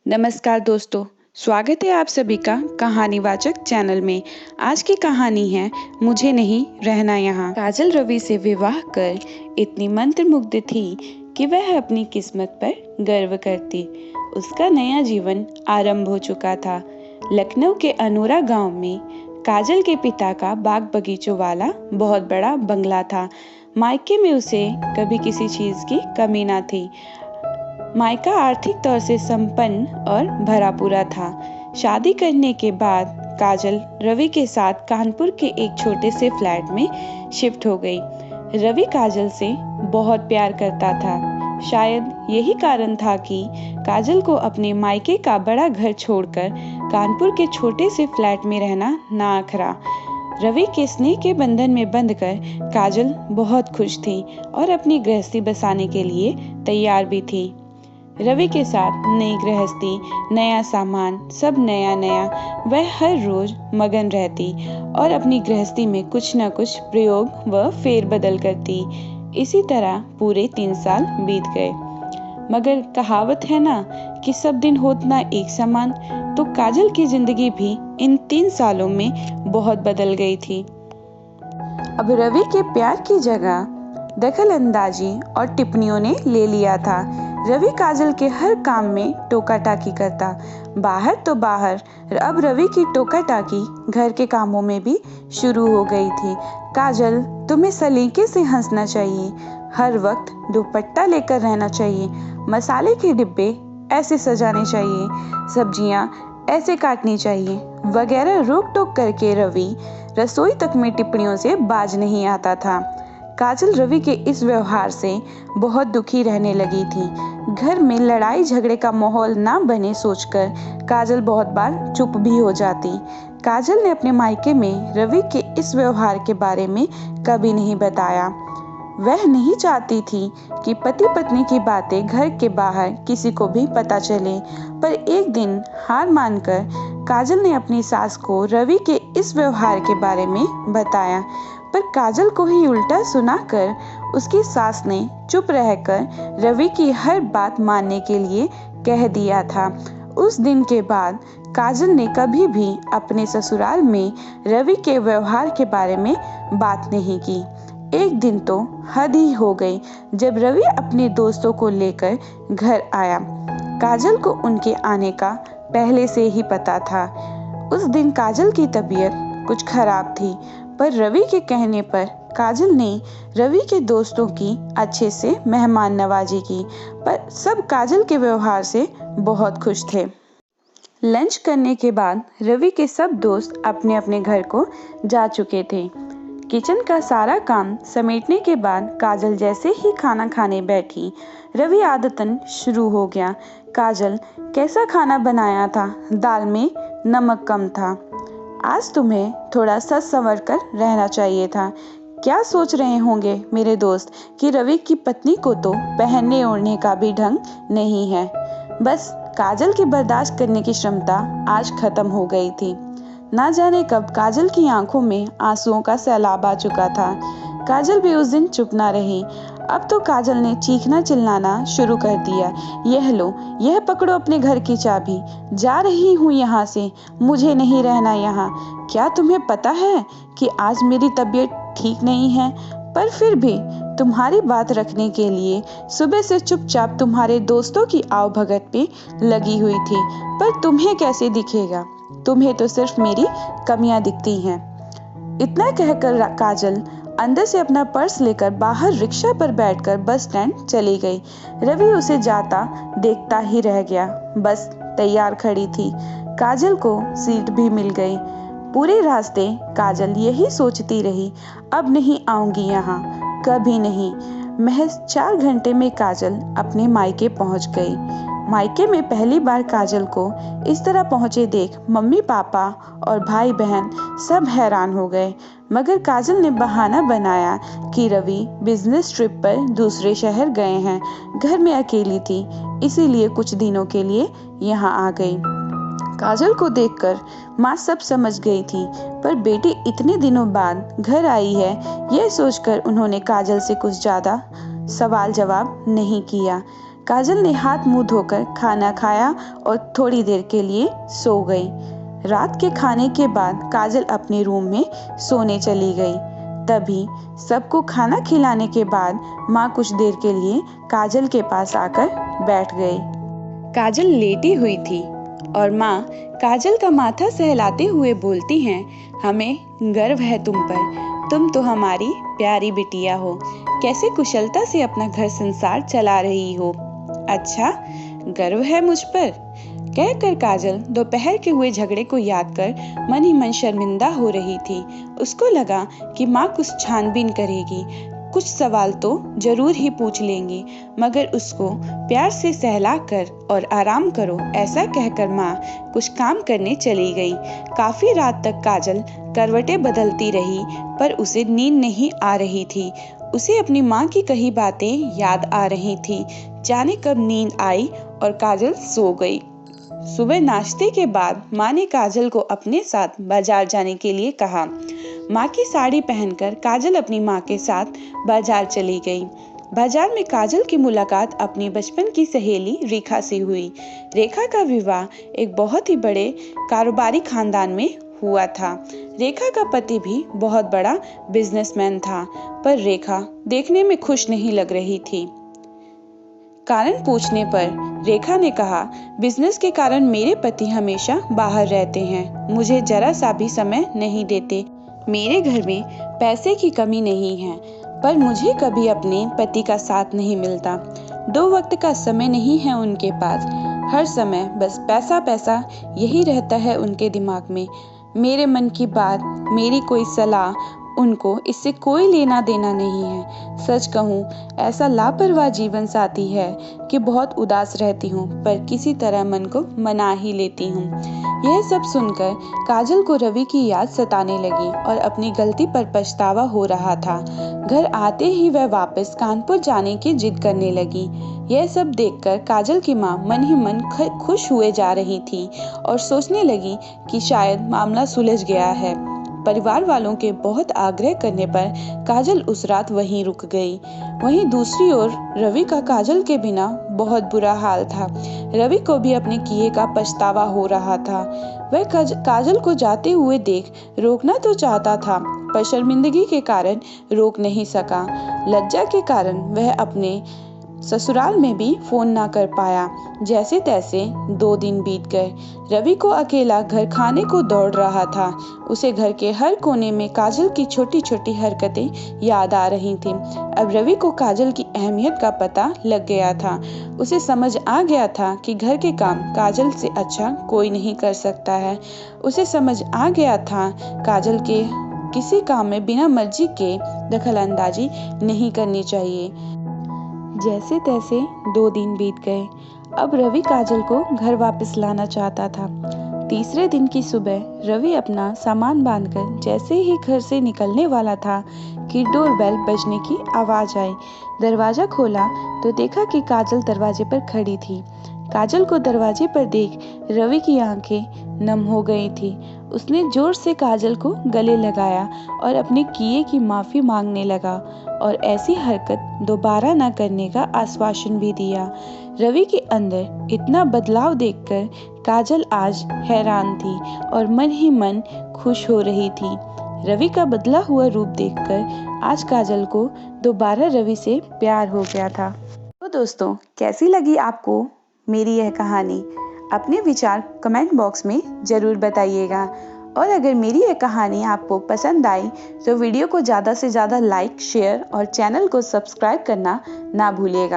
नमस्कार दोस्तों, स्वागत है आप सभी का कहानीवाचक चैनल में। आज की कहानी है मुझे नहीं रहना यहाँ। काजल रवि से विवाह कर इतनी मंत्रमुग्ध थी कि वह अपनी किस्मत पर गर्व करती। उसका नया जीवन आरंभ हो चुका था। लखनऊ के अनोरा गांव में काजल के पिता का बाग बगीचों वाला बहुत बड़ा बंगला था। मायके में उसे कभी किसी चीज की कमी ना थी। मायका आर्थिक तौर से संपन्न और भरा पूरा था। शादी करने के बाद काजल रवि के साथ कानपुर के एक छोटे से फ्लैट में शिफ्ट हो गई। रवि काजल से बहुत प्यार करता था। शायद यही कारण था कि काजल को अपने मायके का बड़ा घर छोड़कर कानपुर के छोटे से फ्लैट में रहना ना अखरा। रवि के स्नेह के बंधन में बंधकर काजल बहुत खुश थी और अपनी गृहस्थी बसाने के लिए तैयार भी थी। रवि के साथ नई गृहस्थी, नया सामान, सब नया नया। वह हर रोज मगन रहती और अपनी गृहस्थी में कुछ न कुछ प्रयोग व फेरबदल करती। इसी तरह पूरे 3 साल बीत गए। मगर कहावत है ना कि सब दिन होत ना एक समान, तो काजल की जिंदगी भी इन 3 सालों में बहुत बदल गई थी। अब रवि के प्यार की जगह दखल अंदाजी और टिप्पणियों ने ले लिया था। रवि काजल के हर काम में टोका टाकी करता। बाहर तो बाहर, अब रवि की टोका टाकी घर के कामों में भी शुरू हो गई थी। काजल, तुम्हें सलीके से हंसना चाहिए, हर वक्त दुपट्टा लेकर रहना चाहिए, मसाले के डिब्बे ऐसे सजाने चाहिए, सब्जियां ऐसे काटनी चाहिए वगैरह रोक टोक करके रवि रसोई तक में टिप्पणियों से बाज नहीं आता था। काजल रवि के इस व्यवहार से बहुत दुखी रहने लगी थी। घर में लड़ाई झगड़े का माहौल ना बने सोचकर काजल बहुत बार चुप भी हो जाती। काजल ने अपने मायके में रवि के इस व्यवहार के बारे में कभी नहीं बताया। वह नहीं चाहती थी कि पति पत्नी की बातें घर के बाहर किसी को भी पता चले। पर एक दिन हार मानकर काजल ने अपनी सास को रवि के इस व्यवहार के बारे में बताया। पर काजल को ही उल्टा सुनाकर उसकी सास ने चुप रहकर रवि की हर बात मानने के लिए कह दिया था। उस दिन के बाद काजल ने कभी भी अपने ससुराल में रवि के व्यवहार के बारे में बात नहीं की। एक दिन तो हद ही हो गई जब रवि अपने दोस्तों को लेकर घर आया। काजल को उनके आने का पहले से ही पता था। उस दिन काजल की तबीयत कुछ खराब थी, पर रवि के कहने पर काजल ने रवि के दोस्तों की अच्छे से मेहमान नवाजी की। पर सब काजल के व्यवहार से बहुत खुश थे। लंच करने के बाद रवि के सब दोस्त अपने अपने घर को जा चुके थे। किचन का सारा काम समेटने के बाद काजल जैसे ही खाना खाने बैठी, रवि आदतन शुरू हो गया। काजल, कैसा खाना बनाया था? दाल में नमक कम था। आज तुम्हें थोड़ा सच संवर कर रहना चाहिए था। क्या सोच रहे होंगे मेरे दोस्त कि रवि की पत्नी को तो पहनने ओढ़ने का भी ढंग नहीं है। बस काजल की बर्दाश्त करने की क्षमता आज खत्म हो गई थी। ना जाने कब काजल की आंखों में आंसुओं का सैलाब आ चुका था। काजल भी उस दिन चुप ना रही। अब तो काजल ने चीखना चिल्लाना शुरू कर दिया। यह लो, यह पकड़ो अपने घर की चाबी, जा रही हूँ यहाँ से, मुझे नहीं रहना यहाँ। क्या तुम्हें पता है कि आज मेरी तबीयत ठीक नहीं है? पर फिर भी तुम्हारी बात रखने के लिए सुबह से चुपचाप तुम्हारे दोस्तों की आवभगत पे लगी हुई थी। पर तुम्हें कैसे दिखेगा? तुम्हें तो सिर्फ मेरी कमियां दिखती हैं। इतना कहकर काजल अंदर से अपना पर्स लेकर बाहर रिक्शा पर बैठकर बस स्टैंड चली गई। रवि उसे जाता देखता ही रह गया। बस तैयार खड़ी थी। काजल को सीट भी मिल गई। पूरे रास्ते काजल यही सोचती रही, अब नहीं आऊंगी यहाँ, कभी नहीं। महज 4 घंटे में काजल अपने मायके पहुंच गई। मायके में पहली बार काजल को इस तरह पहुंचे देख मम्मी पापा और भाई बहन सब हैरान हो गए। मगर काजल ने बहाना बनाया कि रवि बिजनेस ट्रिप पर दूसरे शहर गए हैं, घर में अकेली थी, इसीलिए कुछ दिनों के लिए यहाँ आ गई। काजल को देखकर माँ सब समझ गई थी, पर बेटी इतने दिनों बाद घर आई है, यह सोचकर उन्होंने काजल से कुछ ज्यादा सवाल जवाब नहीं किया। काजल ने हाथ मुंह धोकर खाना खाया और थोड़ी देर के लिए सो गई। रात के खाने के बाद काजल अपने रूम में सोने चली गई। तभी सबको खाना खिलाने के बाद माँ कुछ देर के लिए काजल के पास आकर बैठ गई। काजल लेटी हुई थी और माँ काजल का माथा सहलाते हुए बोलती हैं, हमें गर्व है तुम पर, तुम तो हमारी प्यारी बिटिया हो, कैसे कुशलता से अपना घर संसार चला रही हो। अच्छा, गर्व है मुझ पर? कहकर काजल दोपहर के हुए झगड़े को याद कर मन ही मन शर्मिंदा हो रही थी। उसको लगा कि माँ कुछ छानबीन करेगी, कुछ सवाल तो जरूर ही पूछ लेंगी, मगर उसको प्यार से सहलाकर और आराम करो ऐसा कहकर माँ कुछ काम करने चली गई। काफी रात तक काजल करवटें बदलती रही पर उसे नींद नहीं आ रही थी। उसे अपनी माँ की कही बातें याद आ रही थी। जाने कब नींद आई और काजल सो गई। सुबह नाश्ते के बाद माँ ने काजल को अपने साथ बाजार जाने के लिए कहा। माँ की साड़ी पहनकर काजल अपनी माँ के साथ बाजार चली गई। बाजार में काजल की मुलाकात अपनी बचपन की सहेली रेखा से हुई। रेखा का विवाह एक बहुत ही बड़े कारोबारी खानदान में हुआ था। रेखा का पति भी बहुत बड़ा बिजनेसमैन था, पर रेखा देखने में खुश नहीं लग रही थी। कारण पूछने पर रेखा ने कहा, बिजनेस के कारण मेरे पति हमेशा बाहर रहते हैं, मुझे जरा सा भी समय नहीं देते। मेरे घर में पैसे की कमी नहीं है, पर मुझे कभी अपने पति का साथ नहीं मिलता। 2 वक्त का समय नहीं है उनके पास, हर समय बस पैसा पैसा यही रहता है उनके दिमाग में। मेरे मन की बात, मेरी कोई सलाह उनको इससे कोई लेना देना नहीं है। सच कहूँ, ऐसा लापरवाह जीवन साथी है कि बहुत उदास रहती हूँ, पर किसी तरह मन को मना ही लेती हूँ। यह सब सुनकर काजल को रवि की याद सताने लगी और अपनी गलती पर पछतावा हो रहा था। घर आते ही वह वापस कानपुर जाने की जिद करने लगी। यह सब देखकर काजल की माँ मन ही मन खुश हुए जा रही थी और सोचने लगी कि शायद मामला सुलझ गया है। परिवार वालों के बहुत आग्रह करने पर काजल उस रात वहीं रुक गई। वहीं दूसरी ओर रवि का काजल के बिना बहुत बुरा हाल था। रवि को भी अपने किए का पछतावा हो रहा था। वह काजल को जाते हुए देख रोकना तो चाहता था, पर शर्मिंदगी के कारण रोक नहीं सका। लज्जा के कारण वह अपने ससुराल में भी फोन ना कर पाया। जैसे तैसे 2 दिन बीत गए। रवि को अकेला घर खाने को दौड़ रहा था। उसे घर के हर कोने में काजल की छोटी छोटी हरकतें याद आ रही थीं। अब रवि को काजल की अहमियत का पता लग गया था। उसे समझ आ गया था कि घर के काम काजल से अच्छा कोई नहीं कर सकता है। उसे समझ आ गया था काजल के किसी काम में बिना मर्जी के दखलंदाजी नहीं करनी चाहिए। जैसे तैसे 2 दिन बीत गए। अब रवि काजल को घर वापस लाना चाहता था। तीसरे दिन की सुबह रवि अपना सामान बांधकर जैसे ही घर से निकलने वाला था कि डोरबेल बजने की आवाज आई। दरवाजा खोला तो देखा कि काजल दरवाजे पर खड़ी थी। काजल को दरवाजे पर देख रवि की आंखें नम हो गई थी। उसने जोर से काजल को गले लगाया और अपने किए की माफी मांगने लगा और ऐसी हरकत दोबारा न करने का आश्वासन भी दिया। रवि के अंदर इतना बदलाव देखकर काजल आज हैरान थी और मन ही मन खुश हो रही थी। रवि का बदला हुआ रूप देखकर आज काजल को दोबारा रवि से प्यार हो गया था। तो दोस्तों, कैसी लगी आपको मेरी यह कहानी? अपने विचार कमेंट बॉक्स में जरूर बताइएगा। और अगर मेरी यह कहानी आपको पसंद आई तो वीडियो को ज़्यादा से ज़्यादा लाइक, शेयर और चैनल को सब्सक्राइब करना ना भूलिएगा।